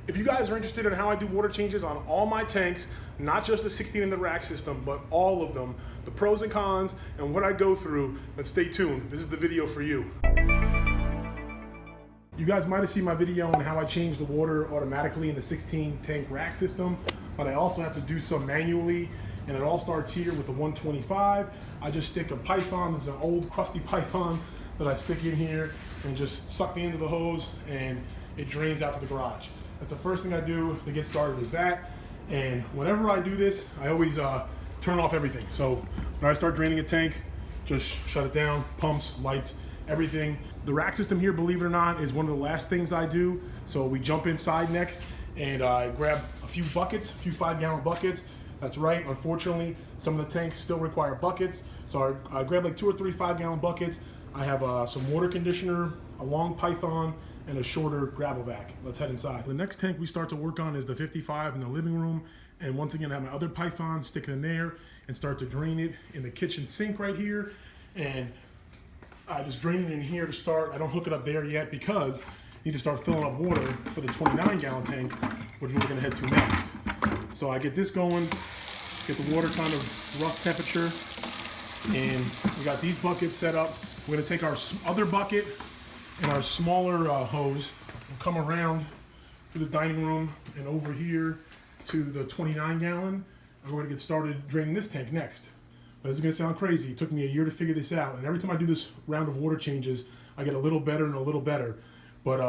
If you guys are interested in how I do water changes on all my tanks, not just the 16 in the rack system, but all of them, the pros and cons, and what I go through, then stay tuned. This is the video for you. You guys might have seen my video on how I change the water automatically in the 16 tank rack system, but I also have to do some manually, and it all starts here with the 125. I just stick a python. This is an old crusty python that I stick in here and just suck the end of the hose, and it drains out to the garage. That's the first thing I do to get started is that. And whenever I do this, I always turn off everything. So when I start draining a tank, just shut it down, pumps, lights, everything. The rack system here, believe it or not, is one of the last things I do. So we jump inside next and I grab a few buckets, a few 5-gallon buckets. That's right, unfortunately, some of the tanks still require buckets. So I grab like 2 or 3 5-gallon buckets. I have some water conditioner, a long python, and a shorter gravel vac. Let's head inside. The next tank we start to work on is the 55 in the living room. And once again, I have my other python, stick it in there and start to drain it in the kitchen sink right here. And I just drain it in here to start. I don't hook it up there yet because I need to start filling up water for the 29-gallon tank, which we're gonna head to next. So I get this going, get the water kind of rough temperature, and we got these buckets set up. We're gonna take our other bucket and our smaller hose will come around to the dining room and over here to the 29-gallon, and we're gonna get started draining this tank next. But this is gonna sound crazy. It took me a year to figure this out, and every time I do this round of water changes, I get a little better and a little better. But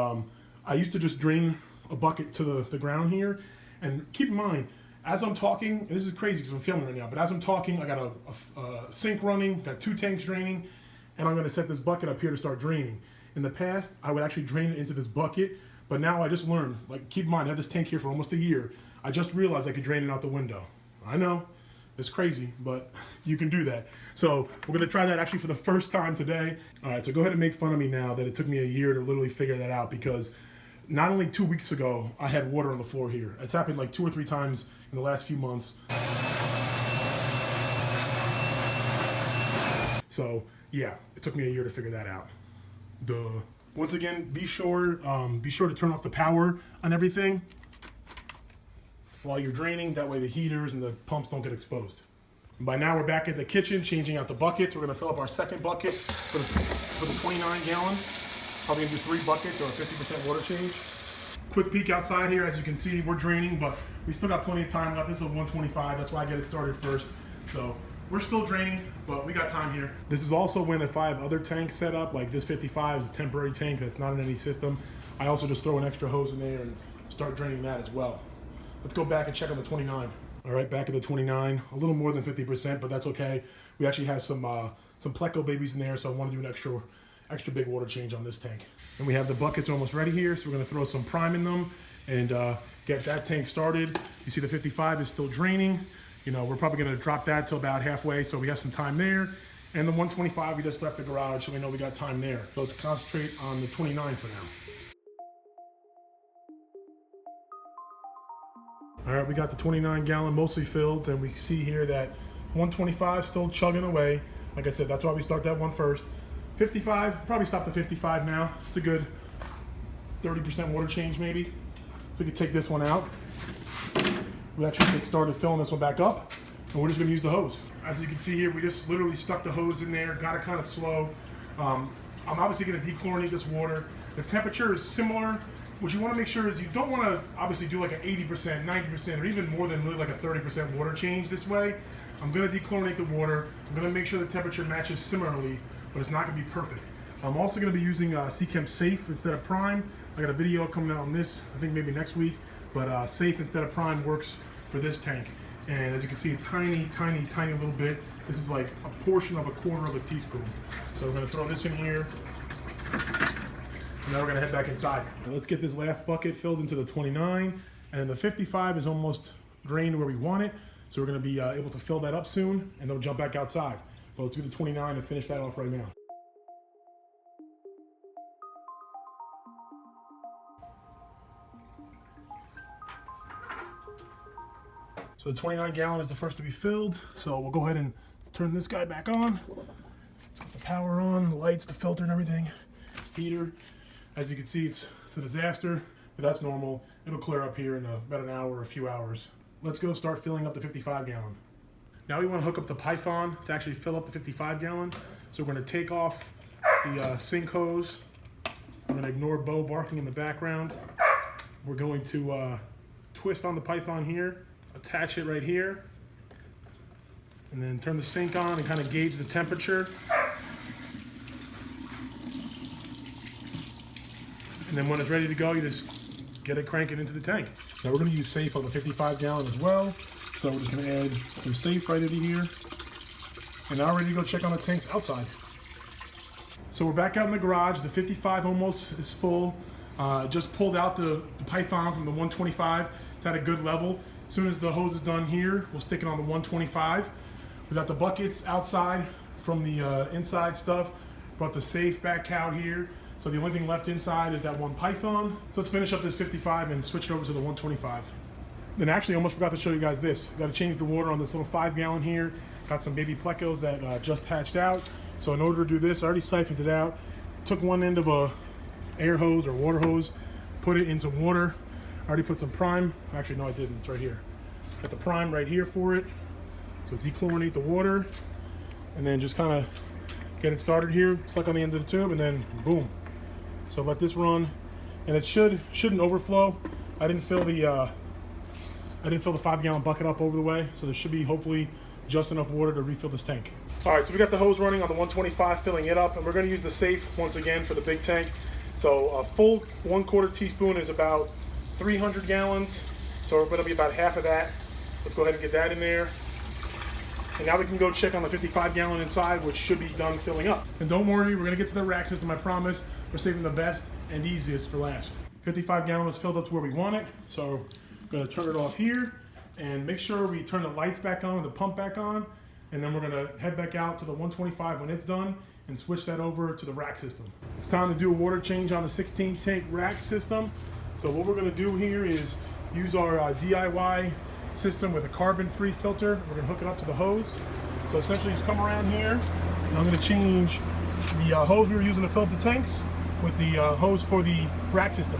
I used to just drain a bucket to the ground here, and keep in mind, as I'm talking, this is crazy because I'm filming right now, but as I'm talking, I got a sink running, got 2 tanks draining, and I'm gonna set this bucket up here to start draining. In the past, I would actually drain it into this bucket, but now I just learned, like, keep in mind, I had this tank here for almost a year. I just realized I could drain it out the window. I know, it's crazy, but you can do that. So we're gonna try that actually for the first time today. All right, so go ahead and make fun of me now that it took me a year to literally figure that out, because not only 2 weeks ago, I had water on the floor here. It's happened like 2 or 3 times in the last few months. So yeah, it took me a year to figure that out. Once again, be sure to turn off the power on everything while you're draining. That way the heaters and the pumps don't get exposed. And by now we're back at the kitchen changing out the buckets. We're gonna fill up our second bucket for the 29-gallon. Probably gonna do 3 buckets or a 50% water change. Quick peek outside here. As you can see, we're draining, but we still got plenty of time left. This is a 125. That's why I get it started first. So we're still draining, but we got time here. This is also when, if I have other tanks set up, like this 55 is a temporary tank that's not in any system, I also just throw an extra hose in there and start draining that as well. Let's go back and check on the 29. All right, back at the 29, a little more than 50%, but that's okay. We actually have some pleco babies in there, so I want to do an extra big water change on this tank. And we have the buckets almost ready here, so we're gonna throw some prime in them and get that tank started. You see the 55 is still draining. You know, we're probably gonna drop that till about halfway, so we have some time there. And the 125, we just left the garage, so we know we got time there. So let's concentrate on the 29 for now. All right, we got the 29-gallon mostly filled, and we see here that 125 still chugging away. Like I said, that's why we start that one first. 55, probably stop the 55 now. It's a good 30% water change maybe. So we could take this one out. We actually get started filling this one back up, and we're just gonna use the hose. As you can see here, we just literally stuck the hose in there, got it kind of slow. I'm obviously gonna dechlorinate this water. The temperature is similar. What you wanna make sure is you don't wanna obviously do like an 80%, 90%, or even more than really like a 30% water change this way. I'm gonna dechlorinate the water. I'm gonna make sure the temperature matches similarly, but it's not gonna be perfect. I'm also gonna be using Seachem Safe instead of Prime. I got a video coming out on this, I think maybe next week, but Safe instead of Prime works for this tank. And as you can see, a tiny, tiny, tiny little bit. This is like a portion of a quarter of a teaspoon. So we're gonna throw this in here, and now we're gonna head back inside. And let's get this last bucket filled into the 29, and the 55 is almost drained where we want it. So we're gonna be able to fill that up soon, and then we'll jump back outside. But let's do the 29 and finish that off right now. So the 29-gallon is the first to be filled. So we'll go ahead and turn this guy back on. Let's get the power on, the lights, the filter and everything. Heater. As you can see, it's a disaster. but that's normal. It'll clear up here in about an hour or a few hours. Let's go start filling up the 55 gallon. Now we want to hook up the Python to actually fill up the 55 gallon. So we're going to take off the sink hose. I'm going to ignore Bo barking in the background. We're going to twist on the Python here, attach it right here, and then turn the sink on and kind of gauge the temperature. And then when it's ready to go, you just get it cranking into the tank. Now we're going to use safe on the 55 gallon as well. So we're just going to add some safe right into here. And now we're ready to go check on the tanks outside. So we're back out in the garage. The 55 almost is full. Just pulled out the Python from the 125. It's at a good level. As soon as the hose is done here, we'll stick it on the 125. We got the buckets outside from the inside stuff. Brought the safe back out here. So the only thing left inside is that one Python. So let's finish up this 55 and switch it over to the 125. Then actually, I almost forgot to show you guys this. Got to change the water on this little 5 gallon here. Got some baby plecos that just hatched out. So in order to do this, I already siphoned it out. Took one end of a air hose or water hose, put it into water. I already put some prime. Actually, no, I didn't. It's right here. Got the prime right here for it. So dechlorinate the water, and then just kind of get it started here. Suck on the end of the tube, and then boom. So let this run, and it shouldn't overflow. I didn't fill the 5 gallon bucket up over the way, so there should be hopefully just enough water to refill this tank. All right, so we got the hose running on the 125, filling it up, and we're going to use the safe once again for the big tank. So a full 1/4 teaspoon is about 300 gallons, so we're going to be about half of that. Let's go ahead and get that in there. And now we can go check on the 55 gallon inside, which should be done filling up. And don't worry, we're going to get to the rack system, I promise. We're saving the best and easiest for last. 55 gallon is filled up to where we want it, so I'm going to turn it off here and make sure we turn the lights back on and the pump back on, and then we're going to head back out to the 125 when it's done and switch that over to the rack system. It's time to do a water change on the 16 tank rack system. So what we're going to do here is use our DIY system with a carbon-free filter. We're going to hook it up to the hose. So essentially just come around here, and I'm going to change the hose we were using to fill up the tanks with the hose for the rack system.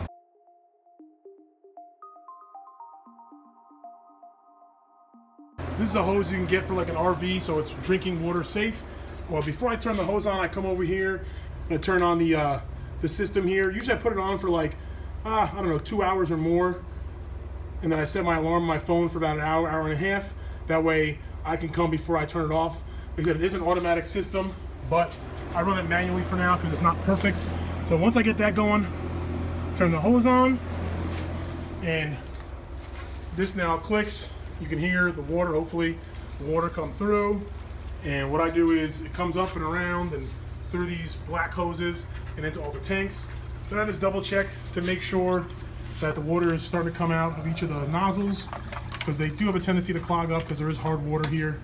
This is a hose you can get for like an RV, so it's drinking water safe. Well, before I turn the hose on, I come over here and I turn on the system here. Usually I put it on for like, I don't know, 2 hours or more. And then I set my alarm on my phone for about an hour, hour and a half. That way I can come before I turn it off. Like I said, it is an automatic system, but I run it manually for now because it's not perfect. So once I get that going, turn the hose on, and this now clicks. You can hear the water, hopefully the water come through. And what I do is it comes up and around and through these black hoses and into all the tanks. Then I just double check to make sure that the water is starting to come out of each of the nozzles, because they do have a tendency to clog up because there is hard water here.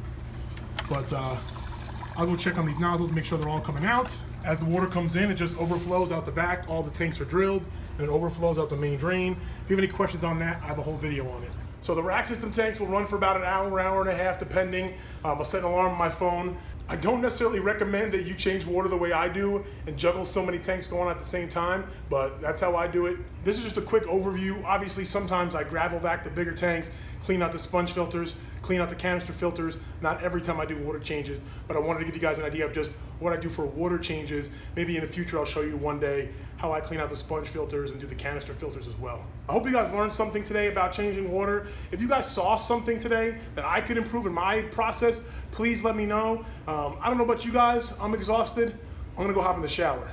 But I'll go check on these nozzles, make sure they're all coming out. As the water comes in, it just overflows out the back. All the tanks are drilled and it overflows out the main drain. If you have any questions on that, I have a whole video on it. So the rack system tanks will run for about an hour, hour and a half, depending. I'll set an alarm on my phone. I don't necessarily recommend that you change water the way I do and juggle so many tanks going on at the same time, but that's how I do it. This is just a quick overview. Obviously, sometimes I gravel vac the bigger tanks, clean out the sponge filters, clean out the canister filters. Not every time I do water changes, but I wanted to give you guys an idea of just what I do for water changes. Maybe in the future I'll show you one day how I clean out the sponge filters and do the canister filters as well. I hope you guys learned something today about changing water. If you guys saw something today that I could improve in my process, please let me know. I don't know about you guys, I'm exhausted. I'm gonna go hop in the shower.